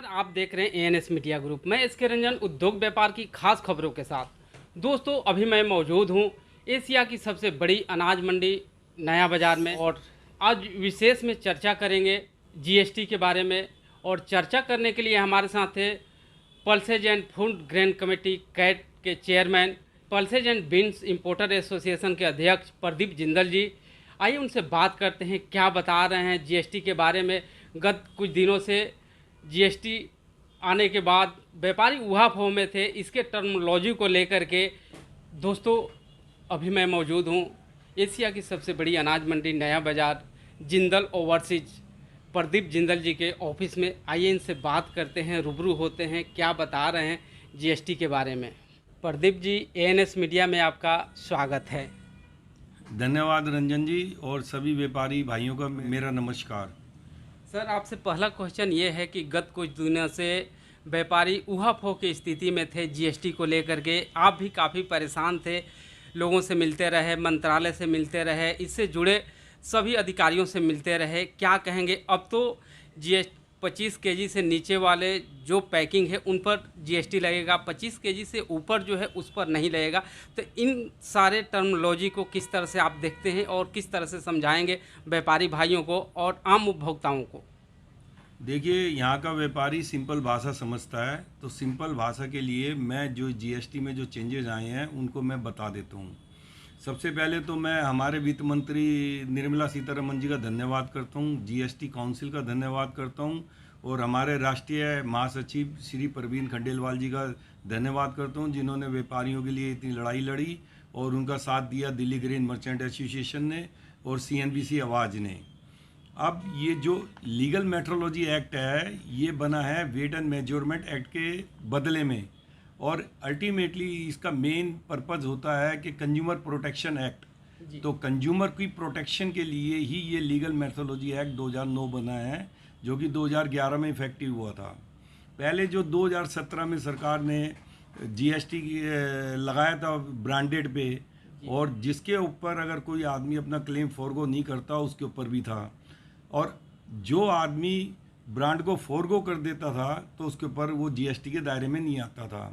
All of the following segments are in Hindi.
नमस्कार, आप देख रहे हैं एएनएस मीडिया ग्रुप। मैं एसके रंजन उद्योग व्यापार की खास खबरों के साथ। दोस्तों, अभी मैं मौजूद हूं एशिया की सबसे बड़ी अनाज मंडी नया बाज़ार में, और आज विशेष में चर्चा करेंगे जीएसटी के बारे में। और चर्चा करने के लिए हमारे साथ है pulses and food grain committee CAIT के chairman, pulses and beans importer association के अध्यक्ष प्रदीप जिंदल जी। आइए उनसे बात करते हैं, क्या बता रहे हैं जीएसटी के बारे में। गत कुछ दिनों से जीएसटी आने के बाद व्यापारी उहापोह में थे, इसके टर्मिनोलॉजी को लेकर के। दोस्तों, अभी मैं मौजूद हूँ एशिया की सबसे बड़ी अनाज मंडी नया बाज़ार जिंदल ओवरसीज प्रदीप जिंदल जी के ऑफिस में। आइए इनसे बात करते हैं, रूबरू होते हैं, क्या बता रहे हैं जीएसटी के बारे में। प्रदीप जी, एएनएस मीडिया में आपका स्वागत है। धन्यवाद रंजन जी, और सभी व्यापारी भाइयों का मेरा नमस्कार। सर, आपसे पहला क्वेश्चन ये है कि गत कुछ दिनों से व्यापारी उहापोह की स्थिति में थे जीएसटी को लेकर के। आप भी काफ़ी परेशान थे, लोगों से मिलते रहे, मंत्रालय से मिलते रहे, इससे जुड़े सभी अधिकारियों से मिलते रहे। क्या कहेंगे, अब तो जीएसटी 25 केजी से नीचे वाले जो पैकिंग है उन पर जीएसटी लगेगा, 25 केजी से ऊपर जो है उस पर नहीं लगेगा। तो इन सारे टर्मिनोलॉजी को किस तरह से आप देखते हैं और किस तरह से समझाएंगे व्यापारी भाइयों को और आम उपभोक्ताओं को? देखिए, यहाँ का व्यापारी सिंपल भाषा समझता है, तो सिंपल भाषा के लिए मैं जो जीएसटी में जो चेंजेस आए हैं उनको मैं बता देता हूँ। सबसे पहले तो मैं हमारे वित्त मंत्री निर्मला सीतारमण जी का धन्यवाद करता हूँ, जीएसटी काउंसिल का धन्यवाद करता हूँ, और हमारे राष्ट्रीय महासचिव श्री परवीन खंडेलवाल जी का धन्यवाद करता हूँ, जिन्होंने व्यापारियों के लिए इतनी लड़ाई लड़ी और उनका साथ दिया दिल्ली ग्रेन मर्चेंट एसोसिएशन ने और सीएनबीसी आवाज़ ने। अब ये जो लीगल मेट्रोलॉजी एक्ट है, ये बना है वेट एंड मेजरमेंट एक्ट के बदले में, और अल्टीमेटली इसका मेन पर्पज़ होता है कि कंज्यूमर प्रोटेक्शन एक्ट। तो कंज्यूमर की प्रोटेक्शन के लिए ही ये लीगल मेट्रोलॉजी एक्ट 2009 बना है, जो कि 2011 में इफेक्टिव हुआ था। पहले जो 2017 में सरकार ने जीएसटी लगाया था ब्रांडेड पे, और जिसके ऊपर अगर कोई आदमी अपना क्लेम फॉरगो नहीं करता उसके ऊपर भी था, और जो आदमी ब्रांड को फॉरगो कर देता था तो उसके ऊपर वो जीएसटी के दायरे में नहीं आता था।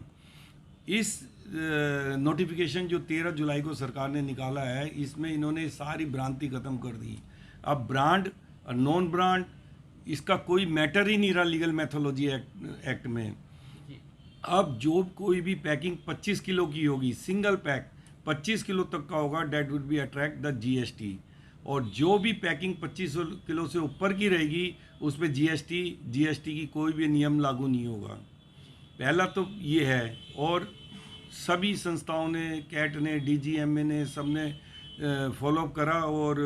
इस नोटिफिकेशन जो 13 जुलाई को सरकार ने निकाला है, इसमें इन्होंने सारी भ्रांति ख़त्म कर दी। अब ब्रांड और नॉन ब्रांड इसका कोई मैटर ही नहीं रहा लीगल मेथोलॉजी एक्ट में। अब जो कोई भी पैकिंग 25 किलो की होगी, सिंगल पैक 25 किलो तक का होगा, that would be attract the GST. और जो भी पैकिंग 25 किलो से ऊपर की रहेगी उस पर जीएसटी की कोई भी नियम लागू नहीं होगा। पहला तो ये है, और सभी संस्थाओं ने, कैट ने, डीजीएमए ने, सब ने फॉलोअप करा, और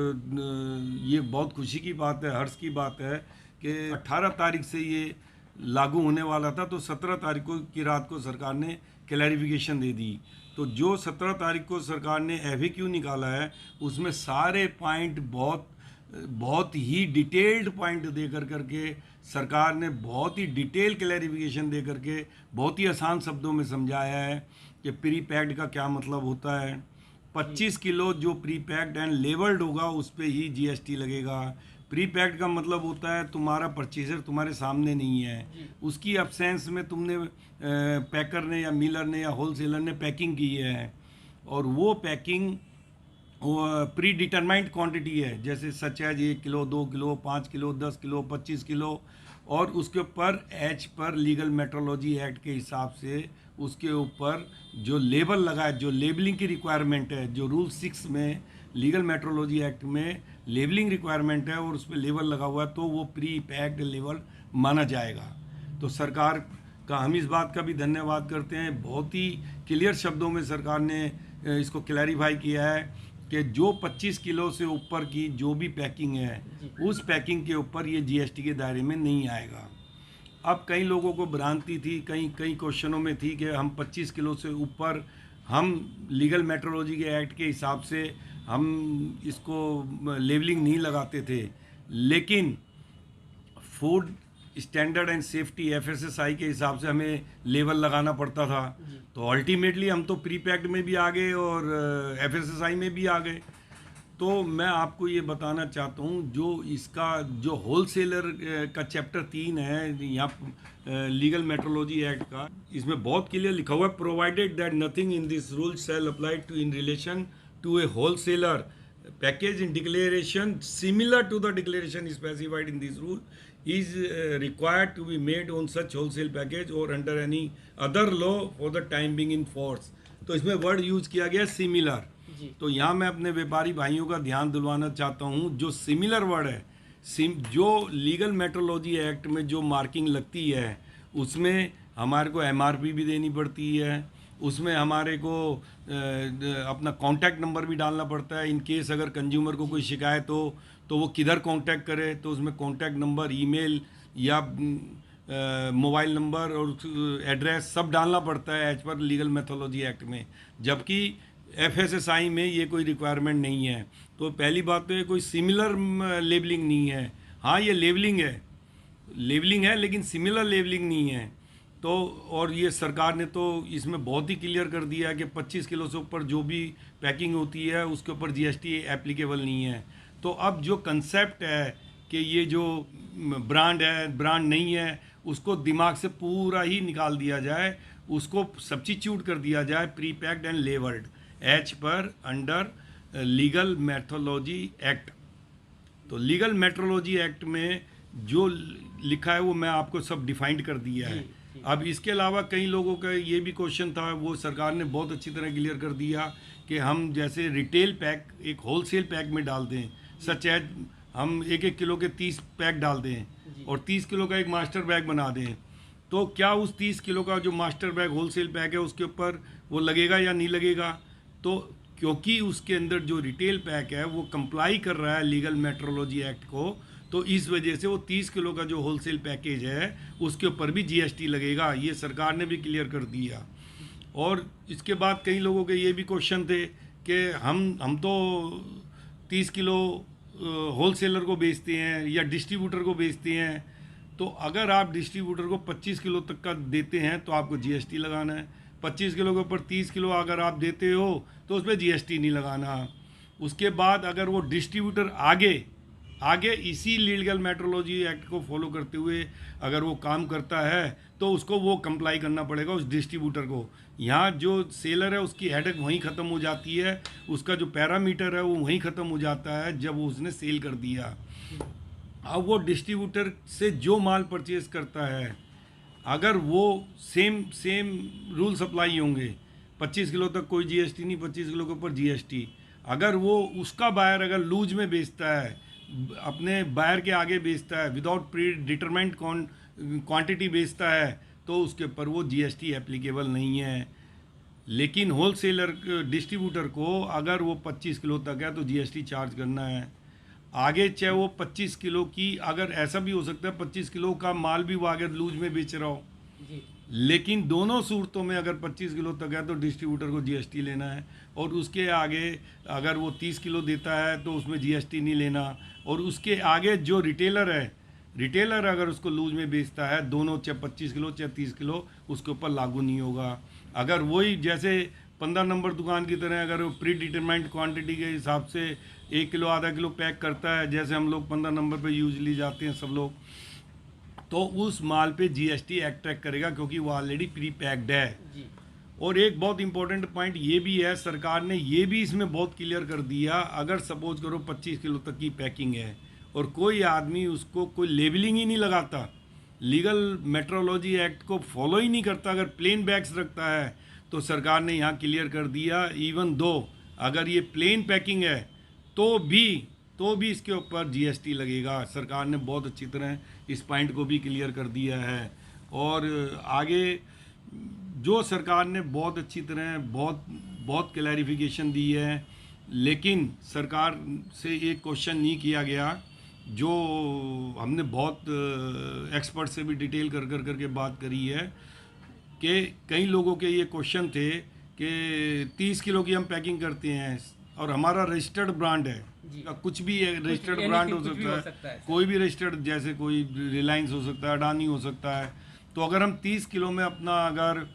ये बहुत खुशी की बात है, हर्ष की बात है कि 18 तारीख से ये लागू होने वाला था, तो 17 तारीख को की रात को सरकार ने क्लैरिफिकेशन दे दी। तो जो 17 तारीख को सरकार ने FAQ निकाला है, उसमें सारे पॉइंट बहुत ही डिटेल्ड पॉइंट दे करके सरकार ने बहुत ही डिटेल क्लैरिफिकेशन दे करके बहुत ही आसान शब्दों में समझाया है कि प्री पैक्ड का क्या मतलब होता है। 25 किलो जो प्री पैक्ड एंड लेबल्ड होगा उस पर ही जीएसटी लगेगा। प्री पैक्ड का मतलब होता है तुम्हारा परचेजर तुम्हारे सामने नहीं है, उसकी एब्सेंस में तुमने पैकर ने या मिलर ने या होलसेलर ने पैकिंग की है, और वो पैकिंग प्री डिटरमाइंड क्वांटिटी है, जैसे such as 1 kilo, 2 kilo, 5 kilo, 10 kilo, 25 kilo, और उसके ऊपर एच पर लीगल मेट्रोलॉजी एक्ट के हिसाब से उसके ऊपर जो लेबल लगा है, जो लेबलिंग की रिक्वायरमेंट है, जो रूल 6 में लीगल मेट्रोलॉजी एक्ट में लेबलिंग रिक्वायरमेंट है और उस पर लेबल लगा हुआ है, तो वो प्री पैक्ड लेबल माना जाएगा। तो सरकार का हम इस बात का भी धन्यवाद करते हैं, बहुत ही क्लियर शब्दों में सरकार ने इसको क्लैरिफाई किया है कि जो 25 किलो से ऊपर की जो भी पैकिंग है, उस पैकिंग के ऊपर ये जीएसटी के दायरे में नहीं आएगा। अब कई लोगों को भ्रांति थी, कई क्वेश्चनों में थी कि हम 25 किलो से ऊपर हम लीगल मेट्रोलॉजी के एक्ट के हिसाब से हम इसको लेबलिंग नहीं लगाते थे, लेकिन food standard and safety FSSAI के हिसाब से हमें लेबल लगाना पड़ता था। तो अल्टीमेटली हम तो प्री पैक्ड में भी आ गए और FSSAI में भी आ गए। तो मैं आपको ये बताना चाहता हूँ, जो इसका जो होलसेलर का चैप्टर 3 है यहाँ लीगल मेट्रोलॉजी एक्ट का, इसमें बहुत क्लियर लिखा हुआ है, provided that nothing in this rule shall apply to in relation to a wholesaler package in declaration similar to the declaration specified in this rule is required to be made on such wholesale package or under any other law for the time being in force। तो इसमें वर्ड यूज किया गया सिमिलर। तो यहाँ मैं अपने व्यापारी भाइयों का ध्यान दिलवाना चाहता हूँ, जो सिमिलर वर्ड है, जो लीगल मेट्रोलॉजी एक्ट में जो मार्किंग लगती है उसमें हमारे को एमआरपी भी देनी पड़ती है, उसमें हमारे को अपना कॉन्टैक्ट नंबर भी डालना पड़ता है। इन केस अगर कंज्यूमर को कोई शिकायत हो तो वो किधर कांटेक्ट करे, तो उसमें कॉन्टैक्ट नंबर, ईमेल या मोबाइल नंबर और एड्रेस सब डालना पड़ता है as per legal methodology act में, जबकि एफएसएसआई में ये कोई रिक्वायरमेंट नहीं है। तो पहली बात तो ये कोई सिमिलर लेबलिंग नहीं है। हाँ, ये लेबलिंग है लेकिन सिमिलर लेबलिंग नहीं है। तो और ये सरकार ने तो इसमें बहुत ही क्लियर कर दिया है कि 25 किलो से ऊपर जो भी पैकिंग होती है उसके ऊपर जीएसटी एप्लीकेबल नहीं है। तो अब जो कंसेप्ट है कि ये जो ब्रांड है, ब्रांड नहीं है, उसको दिमाग से पूरा ही निकाल दिया जाए, उसको सब्स्टिट्यूट कर दिया जाए pre packed and labelled H पर अंडर लीगल मेट्रोलॉजी एक्ट। तो लीगल मेट्रोलॉजी एक्ट में जो लिखा है वो मैं आपको सब डिफाइंड कर दिया है। अब इसके अलावा कई लोगों का ये भी क्वेश्चन था, वो सरकार ने बहुत अच्छी तरह क्लियर कर दिया कि हम जैसे रिटेल पैक एक होलसेल पैक में डाल दें, सच एज हम 1-1 किलो के 30 पैक डाल दें और 30 किलो का एक मास्टर बैग बना दें, तो क्या उस 30 किलो का जो मास्टर बैग होलसेल पैक है उसके ऊपर वो लगेगा या नहीं लगेगा? तो क्योंकि उसके अंदर जो रिटेल पैक है वो कंप्लाई कर रहा है लीगल मेट्रोलॉजी एक्ट को, तो इस वजह से वो 30 किलो का जो होलसेल पैकेज है उसके ऊपर भी जीएसटी लगेगा। ये सरकार ने भी क्लियर कर दिया। और इसके बाद कई लोगों के ये भी क्वेश्चन थे कि हम तो 30 किलो होलसेलर को बेचते हैं या डिस्ट्रीब्यूटर को बेचते हैं, तो अगर आप डिस्ट्रीब्यूटर को 25 किलो तक का देते हैं तो आपको जीएसटी लगाना है। 25 किलो के ऊपर 30 किलो अगर आप देते हो तो उसमें जीएसटी नहीं लगाना। उसके बाद अगर वो डिस्ट्रीब्यूटर आगे इसी लीगल मेट्रोलॉजी एक्ट को फॉलो करते हुए अगर वो काम करता है तो उसको वो कंप्लाई करना पड़ेगा उस डिस्ट्रीब्यूटर को। यहाँ जो सेलर है उसकी हेडेक वहीं ख़त्म हो जाती है, उसका जो पैरामीटर है वो वहीं ख़त्म हो जाता है जब उसने सेल कर दिया। अब वो डिस्ट्रीब्यूटर से जो माल परचेज करता है, अगर वो सेम रूल्स अप्लाई होंगे, 25 किलो तक कोई जीएसटी नहीं, 25 किलो के ऊपर जीएसटी। अगर वो उसका बायर अगर लूज में बेचता है, अपने बायर के आगे बेचता है, विदाउट प्री डिटरमाइंड क्वांटिटी बेचता है, तो उसके ऊपर वो जीएसटी एप्लीकेबल नहीं है। लेकिन होलसेलर डिस्ट्रीब्यूटर को अगर वो 25 किलो तक है तो जीएसटी चार्ज करना है। आगे चाहे वो 25 किलो की, अगर ऐसा भी हो सकता है 25 किलो का माल भी वो आगे लूज में बेच रहा हो, लेकिन दोनों सूरतों में अगर 25 किलो तक है तो डिस्ट्रीब्यूटर को जीएसटी लेना है, और उसके आगे अगर वो 30 किलो देता है तो उसमें जीएसटी नहीं लेना। और उसके आगे जो रिटेलर अगर उसको लूज में बेचता है, दोनों चाहे 25 किलो चाहे 30 किलो, उसके ऊपर लागू नहीं होगा। अगर वही जैसे 15 नंबर दुकान की तरह अगर वो प्री डिटरमाइंड क्वांटिटी के हिसाब से 1 किलो आधा किलो पैक करता है, जैसे हम लोग 15 नंबर पे यूजली जाते हैं सब लोग, तो उस माल पे जीएसटी अट्रैक्ट करेगा क्योंकि वो ऑलरेडी प्री पैक्ड है। और एक बहुत इंपॉर्टेंट पॉइंट ये भी है, सरकार ने ये भी इसमें बहुत क्लियर कर दिया, अगर सपोज करो 25 किलो तक की पैकिंग है और कोई आदमी उसको कोई लेबलिंग ही नहीं लगाता, लीगल मेट्रोलॉजी एक्ट को फॉलो ही नहीं करता, अगर प्लेन बैग्स रखता है, तो सरकार ने यहाँ क्लियर कर दिया, इवन दो अगर ये प्लेन पैकिंग है तो भी इसके ऊपर जीएसटी लगेगा। सरकार ने बहुत अच्छी तरह इस पॉइंट को भी क्लियर कर दिया है। और आगे जो सरकार ने बहुत अच्छी तरह बहुत क्लैरिफिकेशन दी है, लेकिन सरकार से एक क्वेश्चन नहीं किया गया, जो हमने बहुत एक्सपर्ट से भी डिटेल कर बात करी है, कि कई लोगों के ये क्वेश्चन थे कि 30 किलो की हम पैकिंग करते हैं और हमारा रजिस्टर्ड ब्रांड है, कुछ भी रजिस्टर्ड ब्रांड हो सकता है, कोई भी रजिस्टर्ड, जैसे कोई रिलायंस हो सकता है, अडानी हो सकता है। तो अगर हम 30 किलो में अपना अगर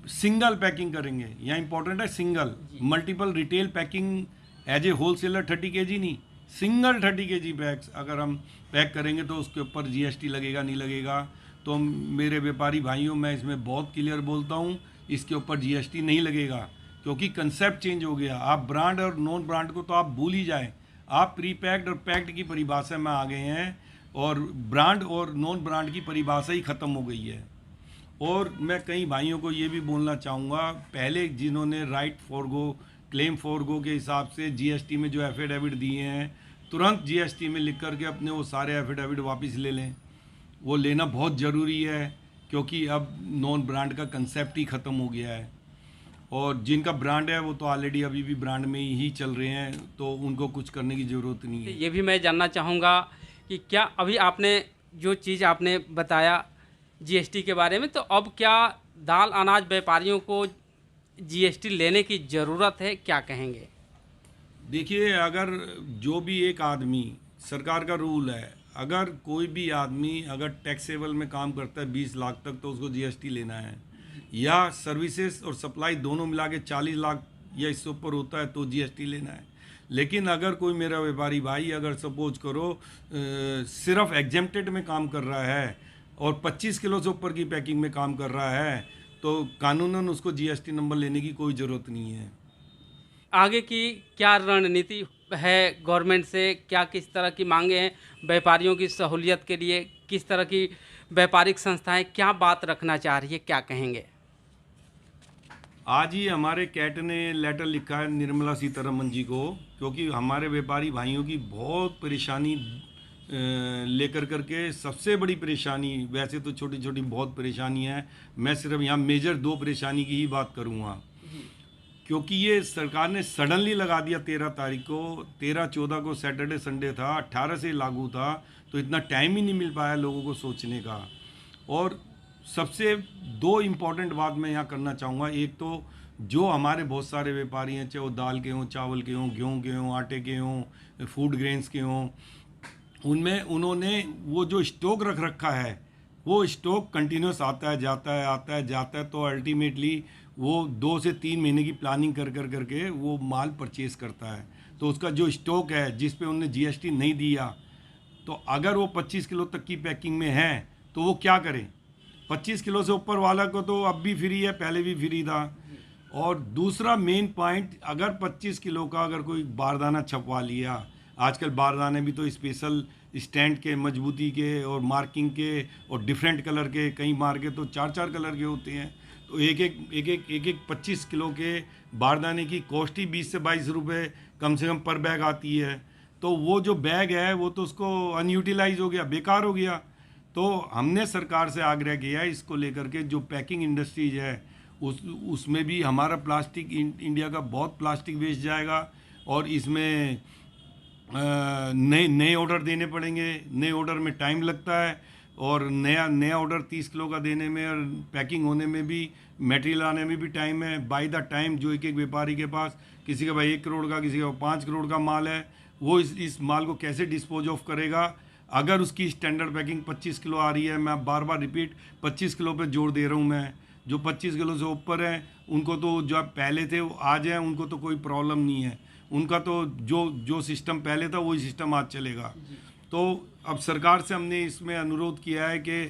सिंगल पैकिंग करेंगे, यहाँ इंपॉर्टेंट है single, multiple retail packing as a wholesaler 30 KG नहीं, सिंगल 30 केजी बैग्स अगर हम पैक करेंगे तो उसके ऊपर जीएसटी लगेगा नहीं लगेगा। तो मेरे व्यापारी भाइयों, मैं इसमें बहुत क्लियर बोलता हूँ, इसके ऊपर जीएसटी नहीं लगेगा, क्योंकि कंसेप्ट चेंज हो गया। आप ब्रांड और नॉन ब्रांड को तो आप भूल ही जाएं, आप प्री पैक्ड और पैक्ड की परिभाषा में आ गए हैं और ब्रांड और नॉन ब्रांड की परिभाषा ही ख़त्म हो गई है। और मैं कई भाइयों को ये भी बोलना चाहूँगा, पहले जिन्होंने right for go, claim for go के हिसाब से जीएसटी में जो एफिडेविट दिए हैं, तुरंत जीएसटी में लिख करके अपने वो सारे एफिडेविट वापस ले लें। वो लेना बहुत ज़रूरी है, क्योंकि अब नॉन ब्रांड का कंसेप्ट ही ख़त्म हो गया है। और जिनका ब्रांड है वो तो ऑलरेडी अभी भी ब्रांड में ही चल रहे हैं, तो उनको कुछ करने की ज़रूरत नहीं है। ये भी मैं जानना चाहूँगा कि क्या अभी आपने जो चीज़ आपने बताया जीएसटी के बारे में, तो अब क्या दाल अनाज व्यापारियों को जीएसटी लेने की ज़रूरत है, क्या कहेंगे? देखिए, अगर जो भी एक आदमी, सरकार का रूल है, अगर कोई भी आदमी अगर टैक्सेबल में काम करता है 20 लाख तक, तो उसको जीएसटी लेना है, या सर्विसेज और सप्लाई दोनों मिला के 40 लाख या इससे ऊपर होता है तो जीएसटी लेना है। लेकिन अगर कोई मेरा व्यापारी भाई अगर सपोज करो सिर्फ एग्जेम्प्टेड में काम कर रहा है और 25 किलो से ऊपर की पैकिंग में काम कर रहा है, तो कानूनन उसको जीएसटी नंबर लेने की कोई ज़रूरत नहीं है। आगे की क्या रणनीति है गवर्नमेंट से, क्या किस तरह की मांगे हैं व्यापारियों की सहूलियत के लिए, किस तरह की व्यापारिक संस्थाएं क्या बात रखना चाह रही है, क्या कहेंगे? आज ही हमारे कैट ने लेटर लिखा है निर्मला सीतारमन जी को, क्योंकि हमारे व्यापारी भाइयों की बहुत परेशानी लेकर करके, सबसे बड़ी परेशानी, वैसे तो छोटी छोटी बहुत परेशानी है, मैं सिर्फ यहाँ मेजर 2 परेशानी की ही बात करूँगा। क्योंकि ये सरकार ने सडनली लगा दिया 13 तारीख को, 13-14 को सैटरडे संडे था, 18 से लागू था, तो इतना टाइम ही नहीं मिल पाया लोगों को सोचने का। और सबसे 2 इम्पॉर्टेंट बात मैं यहाँ करना चाहूँगा। एक तो जो हमारे बहुत सारे व्यापारी हैं, चाहे वो दाल के हों, चावल के हों, गेहूँ के हों, आटे के हों, फूड ग्रेन्स के हों, उनमें उन्होंने वो जो स्टॉक रख रखा है, वो स्टॉक कंटिन्यूस आता है जाता है आता है जाता है, तो अल्टीमेटली वो 2 से 3 महीने की प्लानिंग कर करके वो माल परचेज़ करता है। तो उसका जो स्टॉक है जिस पे उन्होंने जीएसटी नहीं दिया, तो अगर वो 25 किलो तक की पैकिंग में है तो वो क्या करे? 25 किलो से ऊपर वाला को तो अब भी फ्री है, पहले भी फ्री था। और दूसरा मेन पॉइंट, अगर 25 किलो का अगर कोई बारदाना छपवा लिया, आजकल बारदाने भी तो स्पेशल स्टैंड के, मजबूती के और मार्किंग के और डिफरेंट कलर के, कई मार के तो 4-4 कलर के होते हैं, तो एक 25 किलो के बारदाने की कॉस्ट ही 20 से 22 रुपये कम से कम पर बैग आती है। तो वो जो बैग है वो तो उसको अनयूटिलाइज हो गया, बेकार हो गया। तो हमने सरकार से आग्रह किया है इसको लेकर के, जो पैकिंग इंडस्ट्रीज है उसमें भी हमारा प्लास्टिक, इंडिया का बहुत प्लास्टिक वेस्ट जाएगा, और इसमें नए ऑर्डर देने पड़ेंगे। नए ऑर्डर में टाइम लगता है, और नया ऑर्डर 30 किलो का देने में और पैकिंग होने में भी, मटेरियल आने में भी टाइम है। बाय द टाइम जो एक व्यापारी के पास, किसी का भाई 1 करोड़ का, किसी का 5 करोड़ का माल है, वो इस माल को कैसे डिस्पोज ऑफ करेगा? अगर उसकी स्टैंडर्ड पैकिंग 25 किलो आ रही है, मैं बार बार रिपीट 25 किलो पे जोर दे रहा हूँ मैं, जो 25 किलो से ऊपर हैं उनको तो जो पहले थे वो आज हैं, उनको तो कोई प्रॉब्लम नहीं है, उनका तो जो सिस्टम पहले था वही सिस्टम आज चलेगा। तो अब सरकार से हमने इसमें अनुरोध किया है कि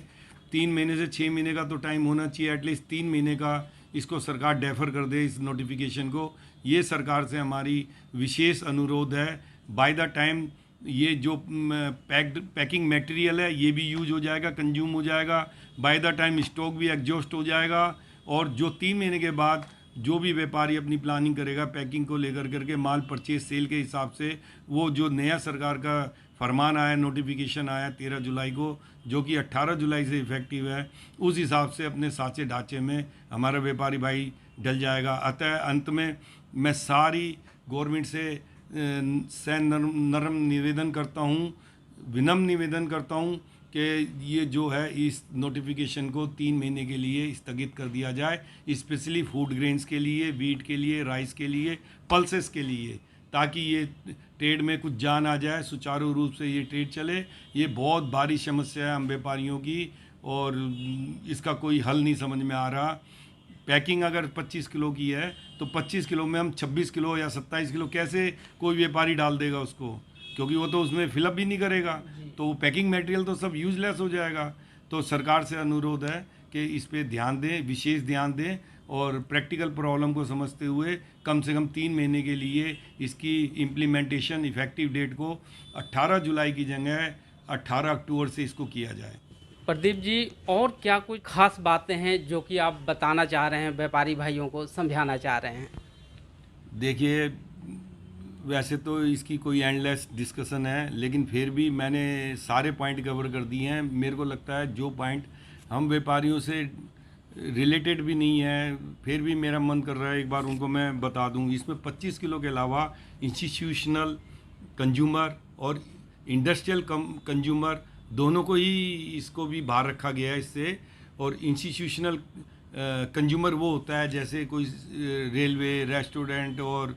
3 महीने से 6 महीने का तो टाइम होना चाहिए, एटलीस्ट 3 महीने का इसको सरकार डेफर कर दे इस नोटिफिकेशन को। ये सरकार से हमारी विशेष अनुरोध है। बाय द टाइम ये जो पैकिंग मटेरियल है ये भी यूज हो जाएगा, कंज्यूम हो जाएगा, बाय द टाइम स्टॉक भी एग्जॉस्ट हो जाएगा, और जो 3 महीने के बाद जो भी व्यापारी अपनी प्लानिंग करेगा पैकिंग को लेकर करके, माल परचेज सेल के हिसाब से, वो जो नया सरकार का फरमान आया, नोटिफिकेशन आया 13 जुलाई को, जो कि 18 जुलाई से इफ़ेक्टिव है, उस हिसाब से अपने साँचे ढांचे में हमारा व्यापारी भाई डल जाएगा। अतः अंत में मैं सारी गवर्नमेंट से नरम निवेदन करता हूँ, विनम्र निवेदन करता हूँ कि ये जो है इस नोटिफिकेशन को 3 महीने के लिए स्थगित कर दिया जाए, स्पेशली फूड ग्रेन्स के लिए, वीट के लिए, राइस के लिए, पल्सेस के लिए, ताकि ये ट्रेड में कुछ जान आ जाए, सुचारू रूप से ये ट्रेड चले। ये बहुत भारी समस्या है हम व्यापारियों की, और इसका कोई हल नहीं समझ में आ रहा। पैकिंग अगर 25 किलो की है तो 25 किलो में हम 26 किलो या 27 किलो कैसे कोई व्यापारी डाल देगा उसको, क्योंकि वो तो उसमें फिलअप भी नहीं करेगा, तो वो पैकिंग मटेरियल तो सब यूजलेस हो जाएगा। तो सरकार से अनुरोध है कि इस पे ध्यान दें, विशेष ध्यान दें, और प्रैक्टिकल प्रॉब्लम को समझते हुए कम से कम 3 महीने के लिए इसकी इम्प्लीमेंटेशन इफेक्टिव डेट को 18 जुलाई की जगह 18 अक्टूबर से इसको किया जाए। प्रदीप जी, और क्या कोई खास बातें हैं जो कि आप बताना चाह रहे हैं, व्यापारी भाइयों को समझाना चाह रहे हैं? देखिए, वैसे तो इसकी कोई एंडलेस डिस्कशन है, लेकिन फिर भी मैंने सारे पॉइंट कवर कर दिए हैं। मेरे को लगता है जो पॉइंट हम व्यापारियों से रिलेटेड भी नहीं है, फिर भी मेरा मन कर रहा है एक बार उनको मैं बता दूं। इसमें 25 किलो के अलावा इंस्टीट्यूशनल कंज्यूमर और इंडस्ट्रियल कंज्यूमर दोनों को ही इसको भी बाहर रखा गया है इससे। और इंस्टीट्यूशनल कंज्यूमर वो होता है जैसे कोई रेलवे, रेस्टोरेंट और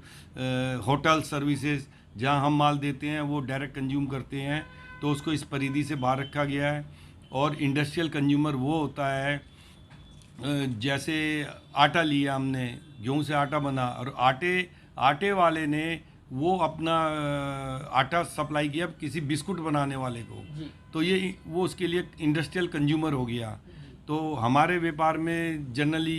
होटल सर्विसेज, जहां हम माल देते हैं वो डायरेक्ट कंज्यूम करते हैं, तो उसको इस परिधि से बाहर रखा गया है। और इंडस्ट्रियल कंज्यूमर वो होता है जैसे आटा लिया हमने, गेहूं से आटा बना और आटे वाले ने वो अपना आटा सप्लाई किया किसी बिस्कुट बनाने वाले को, तो ये वो उसके लिए इंडस्ट्रियल कंज्यूमर हो गया। तो हमारे व्यापार में जनरली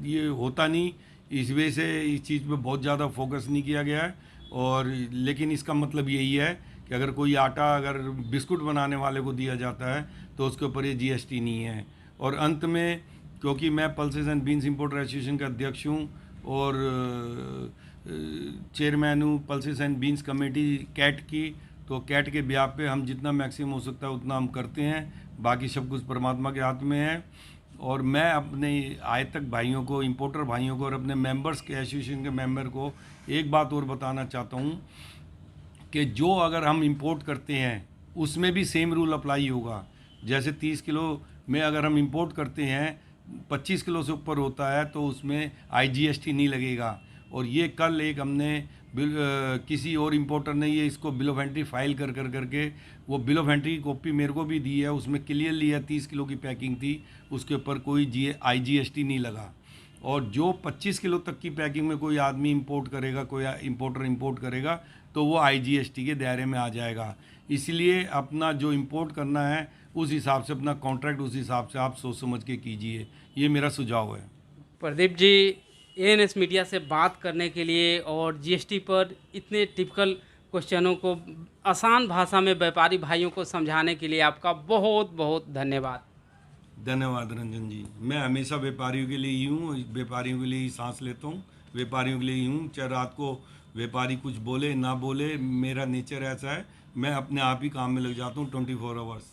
ये होता नहीं, इस वजह से इस चीज़ पे बहुत ज़्यादा फोकस नहीं किया गया है। और लेकिन इसका मतलब यही है कि अगर कोई आटा अगर बिस्कुट बनाने वाले को दिया जाता है तो उसके ऊपर ये जीएसटी नहीं है। और अंत में, क्योंकि मैं pulses and beans importer association का अध्यक्ष हूँ और चेयरमैन हूँ pulses and beans committee CAIT की, तो कैट के ब्याह पे हम जितना मैक्सिमम हो सकता है उतना हम करते हैं, बाकी सब कुछ परमात्मा के हाथ में है। और मैं अपने आयतक भाइयों को, इंपोर्टर भाइयों को और अपने मेंबर्स के एसोसिएशन के मेंबर को एक बात और बताना चाहता हूँ कि जो अगर हम इंपोर्ट करते हैं उसमें भी सेम रूल अप्लाई होगा। जैसे 30 किलो में अगर हम इंपोर्ट करते हैं, 25 किलो से ऊपर होता है तो उसमें IGST नहीं लगेगा। और ये कल एक हमने किसी और इंपोर्टर ने ये इसको बिल ऑफ एंट्री फाइल करके वो बिल ऑफ एंट्री की कॉपी मेरे को भी दी है, उसमें क्लियरली है 30 किलो की पैकिंग थी, उसके ऊपर कोई IGST नहीं लगा। और जो 25 किलो तक की पैकिंग में कोई आदमी इंपोर्ट करेगा, कोई इंपोर्टर इंपोर्ट करेगा, तो वो IGST के दायरे में आ जाएगा। इसलिए अपना जो इंपोर्ट करना है उस हिसाब से अपना कॉन्ट्रैक्ट उस हिसाब से आप सोच समझ के कीजिए, ये मेरा सुझाव है। प्रदीप जी, ANS मीडिया से बात करने के लिए और GST पर इतने टिपिकल क्वेश्चनों को आसान भाषा में व्यापारी भाइयों को समझाने के लिए आपका बहुत बहुत धन्यवाद। धन्यवाद रंजन जी। मैं हमेशा व्यापारियों के लिए ही हूँ, व्यापारियों के लिए ही सांस लेता हूँ, व्यापारियों के लिए ही हूँ। चाहे रात को व्यापारी कुछ बोले ना बोले, मेरा नेचर ऐसा है, मैं अपने आप ही काम में लग जाता हूँ 24 आवर्स।